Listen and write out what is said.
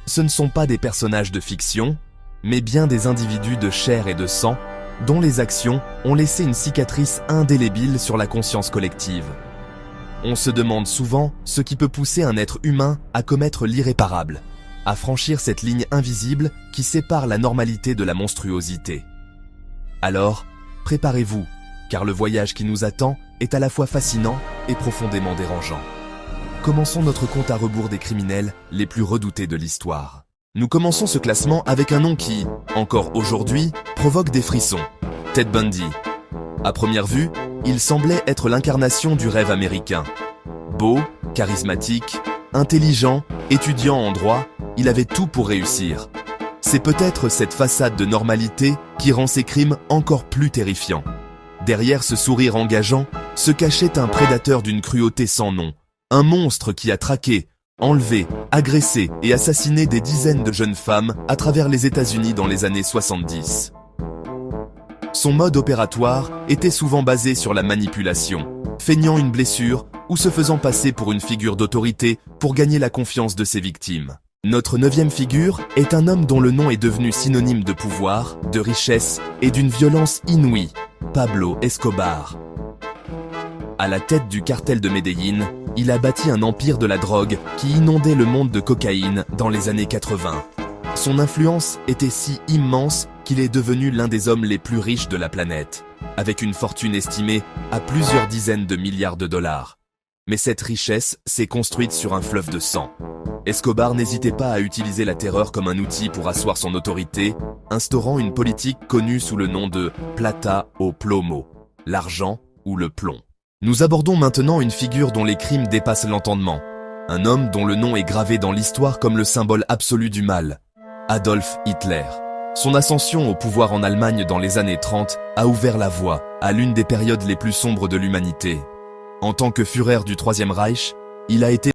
Ce ne sont pas des personnages de fiction, mais bien des individus de chair et de sang, dont les actions ont laissé une cicatrice indélébile sur la conscience collective. On se demande souvent ce qui peut pousser un être humain à commettre l'irréparable, à franchir cette ligne invisible qui sépare la normalité de la monstruosité. Alors, préparez-vous, car le voyage qui nous attend est à la fois fascinant et profondément dérangeant. Commençons notre compte à rebours des criminels les plus redoutés de l'histoire. Nous commençons ce classement avec un nom qui, encore aujourd'hui, provoque des frissons. Ted Bundy. À première vue, il semblait être l'incarnation du rêve américain. Beau, charismatique, intelligent, étudiant en droit, il avait tout pour réussir. C'est peut-être cette façade de normalité qui rend ses crimes encore plus terrifiants. Derrière ce sourire engageant, se cachait un prédateur d'une cruauté sans nom. Un monstre qui a traqué, enlevé, agressé et assassiné des dizaines de jeunes femmes à travers les États-Unis dans les années 70. Son mode opératoire était souvent basé sur la manipulation, feignant une blessure ou se faisant passer pour une figure d'autorité pour gagner la confiance de ses victimes. Notre 9e figure est un homme dont le nom est devenu synonyme de pouvoir, de richesse et d'une violence inouïe, Pablo Escobar. À la tête du cartel de Medellín, il a bâti un empire de la drogue qui inondait le monde de cocaïne dans les années 80. Son influence était si immense qu'il est devenu l'un des hommes les plus riches de la planète, avec une fortune estimée à plusieurs dizaines de milliards de dollars. Mais cette richesse s'est construite sur un fleuve de sang. Escobar n'hésitait pas à utiliser la terreur comme un outil pour asseoir son autorité, instaurant une politique connue sous le nom de plata o plomo, l'argent ou le plomb. Nous abordons maintenant une figure dont les crimes dépassent l'entendement. Un homme dont le nom est gravé dans l'histoire comme le symbole absolu du mal. Adolf Hitler. Son ascension au pouvoir en Allemagne dans les années 30 a ouvert la voie à l'une des périodes les plus sombres de l'humanité. En tant que Führer du Troisième Reich, il a été